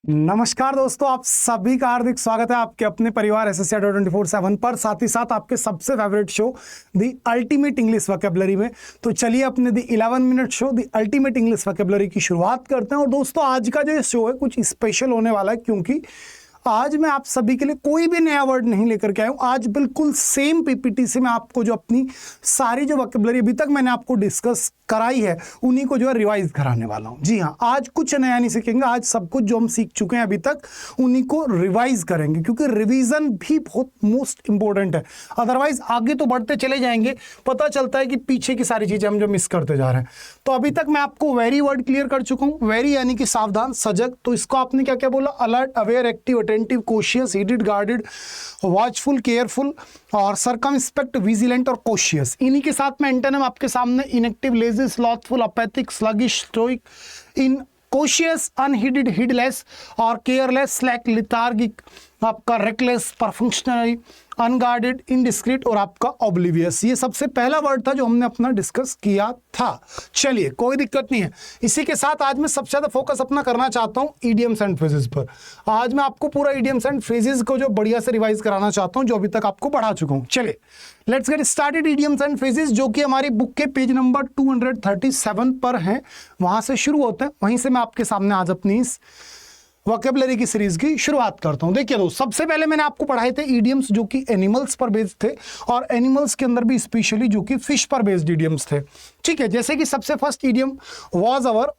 नमस्कार दोस्तों, आप सभी का हार्दिक स्वागत है आपके अपने परिवार एसएससी 24/7 पर, साथ ही साथ आपके सबसे favourite show the ultimate English vocabulary में। तो चलिए अपने दी 11 minute show the ultimate English vocabulary की शुरुआत करते हैं। और दोस्तों आज का जो ये शो है कुछ स्पेशल होने वाला है, क्योंकि आज मैं आप सभी के लिए कोई भी नया वर्ड नहीं लेकर के आया हूं। आज बिल्कुल सेम पीपीटी से मैं आपको जो अपनी सारी जो वोकैबुलरी अभी तक मैंने आपको डिस्कस कराई है उन्हीं को जो है रिवाइज कराने वाला हूं। जी हाँ, आज कुछ नया नहीं सीखेंगे, आज सब कुछ जो हम सीख चुके हैं अभी तक उन्हीं को रिवाइज करेंगे, क्योंकि रिवीजन भी बहुत मोस्ट इंपॉर्टेंट है। अदरवाइज आगे तो बढ़ते चले जाएंगे, पता चलता है कि पीछे की सारी चीजें हम जो मिस करते जा रहे हैं। तो अभी तक मैं आपको वेरी वर्ड क्लियर कर चुका हूं। वेरी यानी कि सावधान, सजग। तो इसको आपने क्या क्या बोला? Alert, aware, active, attentive, cautious, heated, guarded, watchful, careful और सर्कमस्पेक्ट, विजिलेंट और कॉशियस। इन्हीं के साथ में एंटोनिम आपके सामने inactive, lazy, slothful, apathetic, sluggish, stoic, incautious, unheeded, heedless और केयरलेस, स्लैक, लिथार्गिक, आपका रेकलेस, परफंक्शनरी, अनगार्डेड, इनडिस्क्रीट और आपका ऑब्लिवियस। ये सबसे पहला वर्ड था जो हमने अपना डिस्कस किया था। चलिए कोई दिक्कत नहीं है। इसी के साथ आज मैं सबसे ज्यादा फोकस अपना करना चाहता हूं इडियम्स एंड फ्रेजेस पर। आज मैं आपको पूरा इडियम्स एंड फ्रेजेस को जो बढ़िया से रिवाइज कराना चाहता हूं, जो अभी तक आपको पढ़ा चुका हूं। चलिए let's get started. Idioms and phrases जो कि हमारी बुक के पेज नंबर 237 पर है, वहां से शुरू होते हैं। वहीं से मैं आपके सामने आज अपनी इस वोकैबुलरी की सीरीज की शुरुआत करता हूं। देखिए दोस्त, सबसे पहले मैंने आपको पढ़ाए थे इडियम्स जो कि एनिमल्स पर बेस्ड थे, और एनिमल्स के अंदर भी स्पेशली जो कि फिश पर बेस्ड इडियम्स थे। ठीक है, जैसे कि सबसे first idiom was our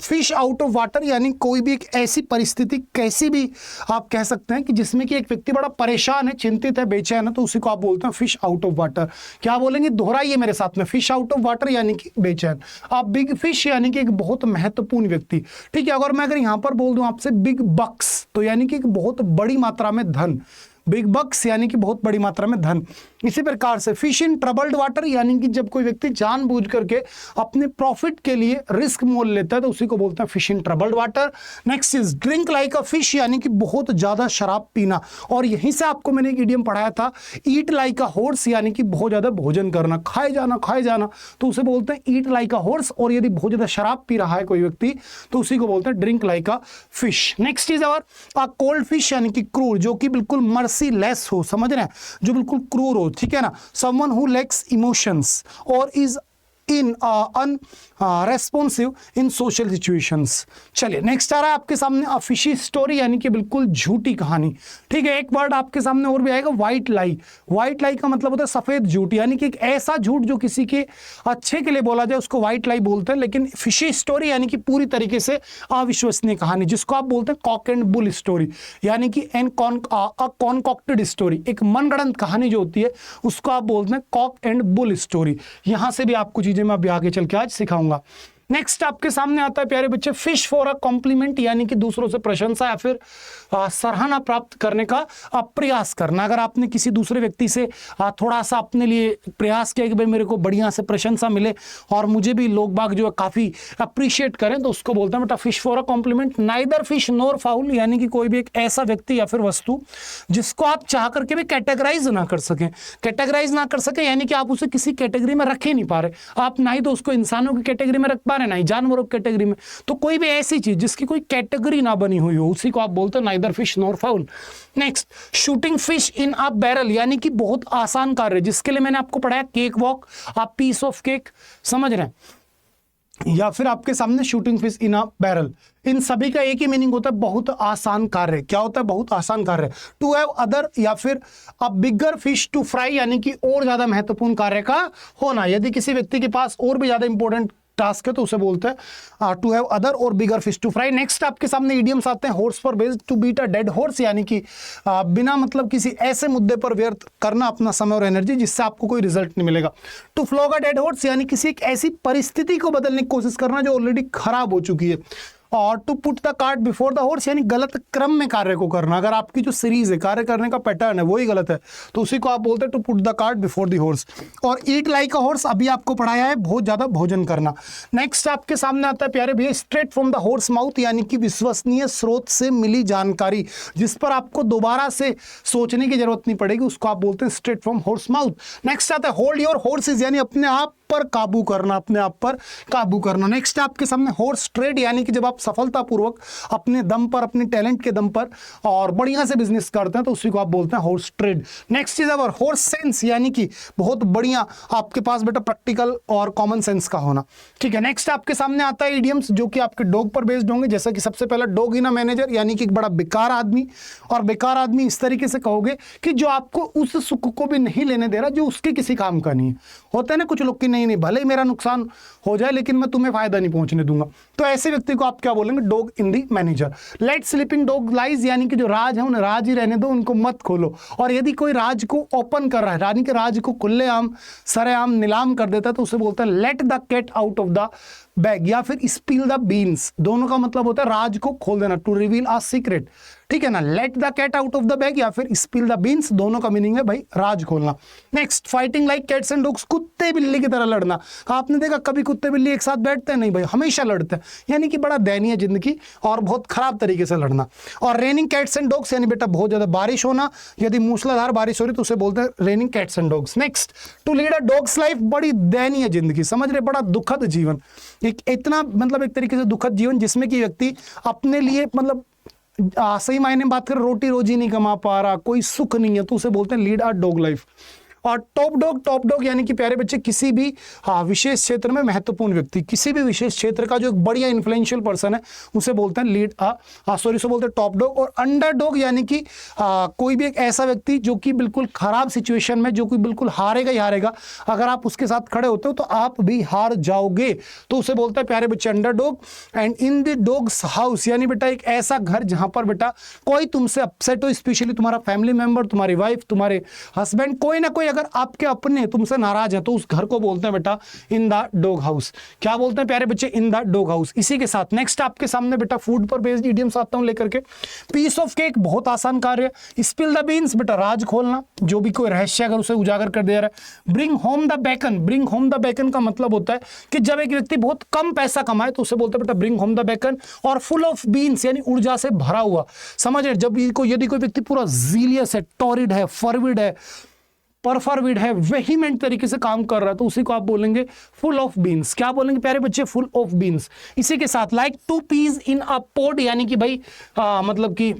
fish out of water, यानी कोई भी एक ऐसी परिस्थिति, कैसी भी आप कह सकते हैं कि जिसमें कि एक व्यक्ति बड़ा परेशान है, चिंतित है, बेचैन है, तो उसी को आप बोलते हैं फिश आउट ऑफ वाटर। क्या बोलेंगे? दोहराइए मेरे साथ में। फिश आउट ऑफ वाटर यानी कि बेचैन। आप बिग फिश यानी कि एक बहुत महत्वपूर्ण व्यक्ति। ठीक है, अगर यहाँ पर बोल दूं आपसे बिग बक्स, तो यानी कि एक बहुत बड़ी मात्रा में धन। बिग बक्स यानी कि बहुत बड़ी मात्रा में धन। इसी प्रकार से फिश इन ट्रबल्ड वाटर, यानी कि जब कोई व्यक्ति जानबूझ करके अपने प्रॉफिट के लिए रिस्क मोल लेता है तो उसी को बोलते हैं fish in troubled water. Next is drink like a fish, यानी कि बहुत ज्यादा शराब पीना। और यहीं से आपको मैंने एक इडियम पढ़ाया था ईट लाइक अ हॉर्स, यानी कि बहुत ज्यादा भोजन करना, खाए जाना, तो उसे बोलते हैं ईट लाइक अ हॉर्स। और यदि बहुत ज्यादा शराब पी रहा है कोई व्यक्ति तो उसी को बोलते हैं drink like a fish. Next is our a cold fish, यानी कि क्रूर, जो कि बिल्कुल मर्सीलेस हो, समझ रहे हैं, जो बिल्कुल क्रूर हो। ठीक है ना, समवन हु लैक्स इमोशंस और is in unresponsive in social situations. चलिए नेक्स्ट आ रहा है आपके सामने अ फिशी स्टोरी, यानी कि बिल्कुल झूठी कहानी। ठीक है, एक वर्ड आपके सामने और भी आएगा व्हाइट लाई। व्हाइट लाई का मतलब होता है सफेद झूठ, यानी कि एक ऐसा झूठ जो किसी के अच्छे के लिए बोला जाए उसको व्हाइट लाई बोलते हैं। लेकिन फिशी स्टोरी यानी कि पूरी तरीके से अविश्वसनीय कहानी, जिसको आप बोलते हैं कॉक एंड बुल स्टोरी, यानी कि कॉन्कॉक्टेड स्टोरी, एक मनगढ़ंत कहानी जो होती है उसको आप बोलते हैं कॉक एंड बुल स्टोरी। यहां से भी आपको चीजें मैं अभी आगे चल के आज सिखाऊंगा। नेक्स्ट आपके सामने आता है प्यारे बच्चे फिश फॉर अ कॉम्प्लीमेंट, यानी कि दूसरों से प्रशंसा या फिर सराहना प्राप्त करने का प्रयास करना। अगर आपने किसी दूसरे व्यक्ति से थोड़ा सा अपने लिए प्रयास किया कि भाई मेरे को बढ़िया से प्रशंसा मिले और मुझे भी लोग बाग जो है काफी अप्रिशिएट करें, तो उसको बोलते हैं बेटा fish for a compliment. Neither fish NOR foul, यानी कि कोई भी एक ऐसा व्यक्ति या फिर वस्तु जिसको आप चाह करके भी कैटेगराइज ना कर सकें। कैटेगराइज ना कर सके यानी कि आप उसे किसी कैटेगरी में रख ही नहीं पा रहे। आप ना ही तो उसको इंसानों की कैटेगरी में रख पा रहे, ना ही जानवरों की कैटेगरी में। तो कोई भी ऐसी चीज जिसकी कोई कैटेगरी ना बनी हुई हो उसी को आप बोलते हैं neither fish nor foul. Next shooting fish in a barrel, यानी कि बहुत आसान कार्य, जिसके लिए मैंने आपको पढ़ाया केक वॉक, आप पीस ऑफ केक, समझ रहे हैं, या फिर आपके सामने shooting fish in a barrel. इन सभी का एक ही मीनिंग होता है बहुत आसान कार्य। क्या होता है? बहुत आसान कार्य। टू हैव अदर या फिर अ बिगर फिश टू फ्राई, यानी कि और ज्यादा महत्वपूर्ण कार्य का होना। यदि किसी व्यक्ति के पास और भी ज्यादा इंपॉर्टेंट टास्क है तो उसे बोलते हैं टू हैव अदर और bigger fish to fry. Next आपके सामने इडियम्स आते हैं हॉर्स पर based, to beat a dead horse, यानी कि बिना मतलब किसी ऐसे मुद्दे पर व्यर्थ करना अपना समय और एनर्जी जिससे आपको कोई रिजल्ट नहीं मिलेगा। To flog a dead horse, यानी किसी एक ऐसी परिस्थिति को बदलने की कोशिश करना जो ऑलरेडी खराब हो चुकी है। और to put the cart before the horse, यानी गलत क्रम में कार्य को करना। अगर आपकी जो सीरीज है, कार्य करने का पैटर्न है, वही गलत है तो उसी को आप बोलते हैं to put the cart before the horse. और ईट लाइक अ हॉर्स अभी आपको पढ़ाया है, बहुत ज्यादा भोजन करना। नेक्स्ट आपके सामने आता है प्यारे भैया straight from the horse mouth, यानी कि विश्वसनीय स्रोत से मिली जानकारी जिस पर आपको दोबारा से सोचने की जरूरत नहीं पड़ेगी, उसको आप बोलते हैं straight from horse mouth. Next आता है होल्ड योर हॉर्सेस, यानी अपने आप पर काबू करना, अपने आप पर काबू करना। नेक्स्ट आपके सामने हॉर्स ट्रेड, यानी कि जब आप सफलतापूर्वक अपने दम पर, अपने टैलेंट के दम पर और बढ़िया से बिजनेस करते हैं तो उसी को आप बोलते हैं horse trade. Next is our horse sense, यानी कि बहुत बढ़िया आपके पास बेटा प्रैक्टिकल और कॉमन सेंस का होना। ठीक है, नेक्स्ट आपके सामने आता है इडियम्स जो कि आपके डॉग पर बेस्ड होंगे। जैसा कि सबसे पहला डॉग इन अ मैनेजर, यानी कि एक बड़ा बेकार आदमी। और बेकार आदमी इस तरीके से कहोगे कि जो आपको उस सुख को भी नहीं लेने दे रहा जो उसके किसी काम का नहीं है। होता है ना कुछ लोग कि नहीं नहीं भले ही मेरा नुकसान हो जाए लेकिन मैं तुम्हें फायदा नहीं पहुंचने दूंगा, तो ऐसे व्यक्ति को आप क्या बोलेंगे? Dog in the manger. Let sleeping dog lies, यानी कि जो राज है उन्हें राज ही रहने दो, उनको मत खोलो। और यदि कोई राज को ओपन कर रहा है, यानी कि राज को खुलेआम सरेआम नीलाम कर देता है, तो उसे बोलते हैं let the cat out of the bag, या फिर स्पिल द बीन्स। दोनों का मतलब होता है राज को खोल देना, टू रिवील अ सीक्रेट। ठीक है ना, let the cat out of the bag या फिर स्पिल द बीन्स, दोनों का मीनिंग है भाई राज खोलना। Next, fighting like cats and dogs, कुत्ते बिल्ली की तरह लड़ना। आपने देखा कभी कुत्ते बिल्ली एक साथ बैठते हैं? नहीं भाई, हमेशा लड़ते हैं, यानी कि बड़ा दयनीय जिंदगी और बहुत खराब तरीके से लड़ना। और रेनिंग कैट्स एंड डॉग्स, यानी बेटा बहुत ज्यादा बारिश होना, यदि मूसलाधार बारिश हो रही तो उसे बोलते हैं raining cats and dogs. Next, to lead a dog's life, बड़ी दयनीय जिंदगी, समझ रहे, बड़ा दुखद जीवन, एक इतना मतलब एक तरीके से दुखद जीवन जिसमें कि व्यक्ति अपने लिए मतलब सही मायने में बात करें रोटी रोजी नहीं कमा पा रहा, कोई सुख नहीं है, तो उसे बोलते हैं लीड अ डॉग लाइफ। और टॉप डॉग यानी कि प्यारे बच्चे किसी भी विशेष क्षेत्र में महत्वपूर्ण व्यक्ति, किसी भी विशेष क्षेत्र का जो एक बढ़िया इन्फ्लुएंशियल पर्सन है उसे बोलते हैं लीड उसे बोलते हैं टॉप डॉग। और अंडर डॉग यानी कि कोई भी एक ऐसा व्यक्ति जो कि बिल्कुल खराब सिचुएशन में, जो कि बिल्कुल हारेगा ही हारेगा, अगर आप उसके साथ खड़े होते हो तो आप भी हार जाओगे, तो उसे बोलते हैं प्यारे बच्चे under dog. And in the dogs house, यानी बेटा एक ऐसा घर जहां पर बेटा कोई तुमसे अपसेट हो, स्पेशली तुम्हारा फैमिली मेंबर, तुम्हारी वाइफ, तुम्हारे हस्बैंड, कोई ना कोई अगर आपके अपने तुमसे नाराज है तो उस घर को बोलते हैं बेटा इन द डॉग हाउस। क्या बोलते हैं प्यारे बच्चे? In the dog house. इसी के साथ नेक्स्ट आपके सामने बेटा फूड पर बेस्ड इडियम्स आता हूं लेकर के। पीस ऑफ केक, बहुत आसान कार्य। स्पिल द बीन्स, बेटा राज खोलना, जो भी कोई रहस्य अगर उसे उजागर कर दे रहा है। Bring home the bacon, bring home the bacon का मतलब होता है कि जब एक व्यक्ति बहुत कम पैसा कमाए तो उसे बोलते हैं बेटा ब्रिंग होम द बेकन। और फुल ऑफ बीन्स यानी ऊर्जा से भरा हुआ, समझ रहे, जब यदि कोई व्यक्ति पूरा जीलियस है, टॉरिड है, फॉरवर्ड है, परफॉर्विड है, वेहीमेंट तरीके से काम कर रहा है, तो उसी को आप बोलेंगे फुल ऑफ बीन्स। क्या बोलेंगे प्यारे बच्चे? Full of beans. इसी के साथ like two peas in a pod, यानी कि भाई मतलब कि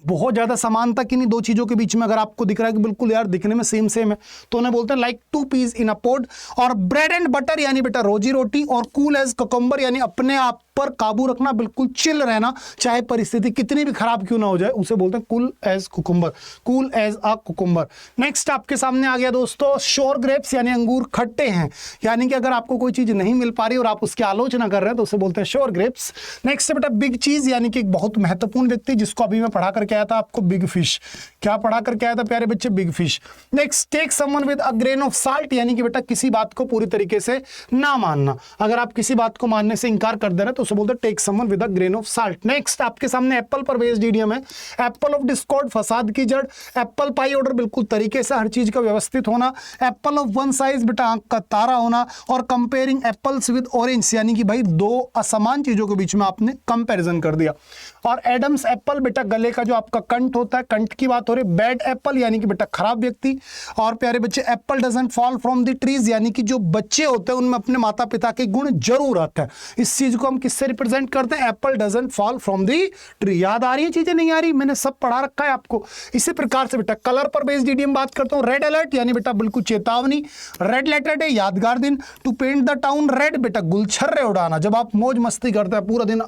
बहुत ज्यादा समानता किन्हीं दो चीजों के बीच में अगर आपको दिख रहा है कि बिल्कुल यार दिखने में सेम सेम है, तो उन्हें बोलते हैं like two peas in a pod. और ब्रेड एंड बटर यानी बेटा रोजी रोटी। और कूल एज कुकुम्बर यानी अपने आप पर काबू रखना, बिल्कुल चिल रहना, चाहे परिस्थिति कितनी भी खराब क्यों ना हो जाए, उसे बोलते हैं cool as cucumber, cool as a cucumber. Next आपके सामने आ गया दोस्तों श्योर ग्रेप्स, यानी अंगूर खट्टे हैं, यानी कि अगर आपको कोई चीज नहीं मिल पा रही और आप उसकी आलोचना कर रहे हैं तो उसे बोलते हैं श्योर ग्रेप्स। नेक्स्ट बेटा बिग चीज, यानी कि एक बहुत महत्वपूर्ण व्यक्ति जिसको अभी मैं पढ़ा करके आया था आपको, बिग फिश। क्या पढ़ा करके आया था प्यारे बच्चे? Big fish. Next, take someone with a grain of salt, यानी कि बेटा किसी बात को पूरी तरीके से ना मानना, अगर आप किसी बात को मानने से इंकार कर दे रहे हैं तो उसे बोलते हैं take someone with a grain of salt. Next आपके सामने एप्पल पर बेस्ड इडियम है। एप्पल ऑफ डिस्कॉर्ड, फसाद की जड़। एप्पल पाई ऑर्डर, बिल्कुल तरीके से हर चीज का व्यवस्थित होना। एप्पल ऑफ वन साइज, बेटा आंख का तारा होना। और कंपेयरिंग एप्पल्स विद ऑरेंज, यानी कि भाई दो असमान चीजों के बीच में आपने कंपैरिजन कर दिया। और एडम्स एप्पल, बेटा गले का जो आपका कंठ होता है, कंठ की बात हो रही है। बैड एप्पल यानी कि बेटा खराब व्यक्ति। और प्यारे बच्चे Apple doesn't fall from the trees, यानी कि जो बच्चे होते हैं उनमें अपने माता पिता के गुण जरूर आते हैं। इस चीज को हम किससे रिप्रेजेंट करते हैं? Apple doesn't fall from the tree. याद आ रही है चीजें? नहीं आ रही? मैंने सब पढ़ा रखा है आपको। इसी प्रकार से बेटा कलर पर बेस्ड इडियम बात करता हूं। रेड अलर्ट यानी बेटा बिल्कुल चेतावनी। रेड लेटर डे, यादगार दिन। To paint the town red, बेटा गुलछर्रे उड़ाना, जब आप मौज मस्ती करते हैं, पूरा दिन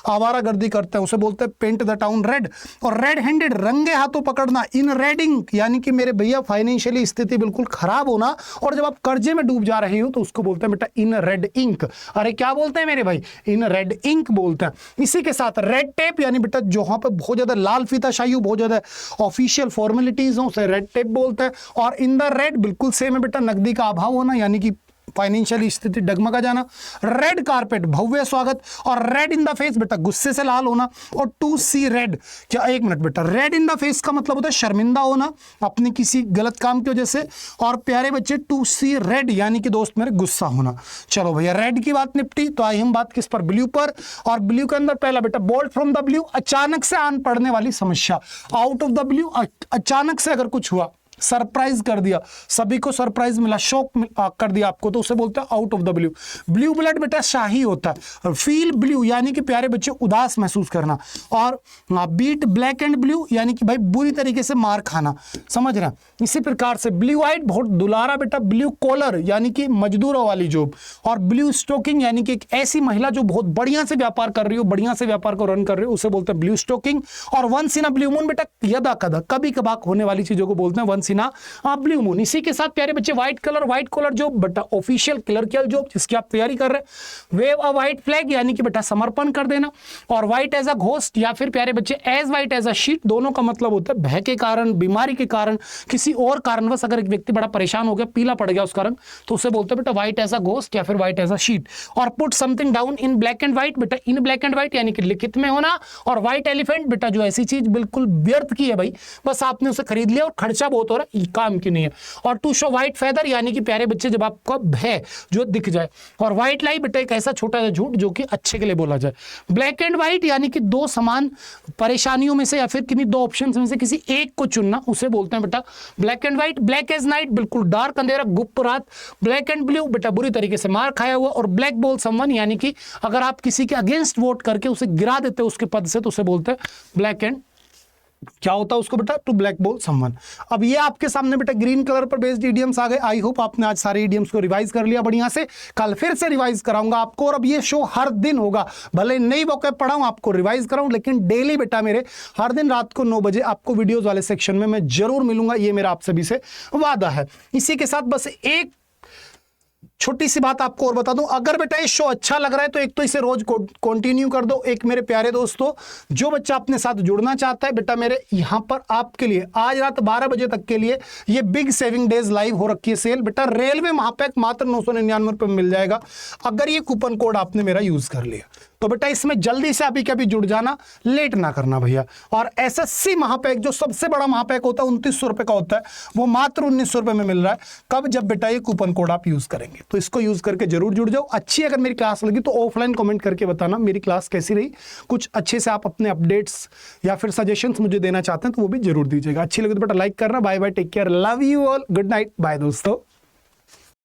आवारागर्दी करते हैं, उसे बोलते हैं पेंट द टाउन रेड। और रेड हैंडेड, रंगे हाथों पकड़ना। इन रेड इंक, यानी कि मेरे भैया फाइनेंशियली स्थिति बिल्कुल खराब होना, और जब आप कर्जे में डूब जा रहे हो तो उसको बोलते हैं बेटा इन रेड इंक। अरे क्या बोलते हैं मेरे भाई? इन रेड इंक बोलते हैं। इसी के साथ रेड टेप, यानी बेटा जहां पे बहुत ज्यादा लाल फीताशाही हो, बहुत ज्यादा ऑफिशियल फॉर्मेलिटीज हो, उसे रेड टेप बोलते हैं। और इन द रेड, बिल्कुल सेम है बेटा, नकदी का अभाव होना, यानी कि फाइनेंशियल स्थिति डगमगा जाना। रेड कारपेट, भव्य स्वागत। और रेड इन द फेस, बेटा गुस्से से लाल होना। और टू सी रेड, क्या एक मिनट बेटा, रेड इन द फेस का मतलब होता है शर्मिंदा होना अपने किसी गलत काम की वजह से। और प्यारे बच्चे टू सी रेड यानी कि दोस्त मेरे गुस्सा होना। चलो भैया रेड की बात निपटी, तो आई हम बात किस पर? ब्लू पर। और ब्लू के अंदर पहला बेटा बोल्ट फ्रॉम द ब्लू, अचानक से आन पड़ने वाली समस्या। आउट ऑफ द ब्लू, अचानक से अगर कुछ हुआ सरप्राइज कर दिया, सभी को सरप्राइज मिला, शॉक कर दिया आपको, तो उसे बोलते हैं out of the blue. Blue blood बेटा शाही होता है। फील ब्लू यानी कि प्यारे बच्चे उदास महसूस करना, और बीट ब्लैक एंड ब्लू यानी कि भाई बुरी तरीके से मार खाना, समझ रहे हैं। इसी प्रकार से ब्लू आइट बहुत दुलारा बेटा, ब्लू कॉलर यानी कि मजदूरों वाली जॉब, और ब्लू स्टोकिंग यानी कि एक ऐसी महिला जो बहुत बढ़िया से व्यापार कर रही हो, बढ़िया से व्यापार को रन कर रही हो, उसे बोलते हैं ब्लू स्टोकिंग। और once in a blue moon बेटा यदा कदा कभी कभार होने वाली चीजों को बोलते हैं once in a blue moon. इसी के साथ प्यारे बच्चे व्हाइट कलर जॉब बेटा ऑफिशियल क्लर्कियल जॉब जिसकी आप तैयारी कर रहे हैं। वेव अ व्हाइट फ्लैग यानी कि बेटा समर्पण कर देना, और व्हाइट एज अ घोस्ट या फिर प्यारे बच्चे as white as a sheet, दोनों का मतलब होता है भय के कारण, बीमारी के कारण, किसी और कारणवश अगर एक व्यक्ति बड़ा परेशान हो गया, पीला पड़ गया उसका रंग, तो उसे बोलते हैं बेटा व्हाइट एज अ घोस्ट या फिर व्हाइट एज अ शीट। और put something down in black and white बेटा, इन ब्लैक एंड व्हाइट यानी कि लिखित में होना, और व्हाइट एलिफेंट बेटा जो ऐसी चीज बिल्कुल व्यर्थ की है भाई, बस आपने उसे खरीद लिया और खर्चा बहुत हो रहा है, काम की नहीं है। और टू शो व्हाइट फेदर यानी कि प्यारे बच्चे जब आपका भय जो दिख जाए, और व्हाइट लाई बेटा एक ऐसा छोटा सा झूठ जो कि अच्छे के लिए बोला जाए। ब्लैक एंड व्हाइट यानी कि दो समान परेशानियों में से या फिर किन्हीं दो ऑप्शंस में से किसी एक को चुनना, उसे बोलते हैं बेटा black and white. Black as night बिल्कुल डार्क अंधेरा गुप्त रात। ब्लैक एंड ब्लू बेटा बुरी तरीके से मार खाया हुआ। और ब्लैक बॉल समवन यानी कि अगर आप किसी के अगेंस्ट वोट करके उसे गिरा देते हो उसके पद से, तो उसे बोलते हैं ब्लैक एंड क्या होता है उसको बेटा, टू ब्लैक बॉल समवन। अब ये आपके सामने बेटा ग्रीन कलर पर बेस्ड इडियम्स आ गए। आई होप आपने आज सारे इडियम्स को रिवाइज कर लिया बढ़िया से। कल फिर से रिवाइज कराऊंगा आपको, और अब ये शो हर दिन होगा, भले नई वोकैब पढ़ाऊं आपको रिवाइज कराऊं, लेकिन डेली बेटा मेरे हर दिन रात को 9 बजे आपको वीडियोस वाले सेक्शन में मैं जरूर मिलूंगा, ये मेरा आप सभी से वादा है। इसी के साथ बस एक छोटी सी बात आपको और बता दूं, अगर बेटा ये शो अच्छा लग रहा है तो एक तो इसे रोज कंटिन्यू कर दो। एक मेरे प्यारे दोस्तों, जो बच्चा अपने साथ जुड़ना चाहता है बेटा, मेरे यहां पर आपके लिए आज रात 12 बजे तक के लिए ये बिग सेविंग डेज लाइव हो रखी है सेल बेटा। रेलवे महापैक मात्र 999 रुपये में मिल जाएगा अगर ये कूपन कोड आपने मेरा यूज कर लिया तो बेटा इसमें जल्दी से अभी कभी जुड़ जाना, लेट ना करना भैया। और एसएससी महापैक जो सबसे बड़ा महापैक होता है 2900 रुपये का होता है, वो मात्र 1900 रुपये में मिल रहा है। कब? जब बेटा ये कूपन कोड आप यूज करेंगे, तो इसको यूज करके जरूर जुड़ जाओ। अच्छी अगर मेरी क्लास लगी तो ऑफलाइन कमेंट करके बताना मेरी क्लास कैसी रही। कुछ अच्छे से आप अपने अपडेट्स या फिर सजेशंस मुझे देना चाहते हैं तो वो भी जरूर दीजिएगा। अच्छी लगी तो बेटा लाइक करना। Bye bye, take care, love you all, good night, bye दोस्तों।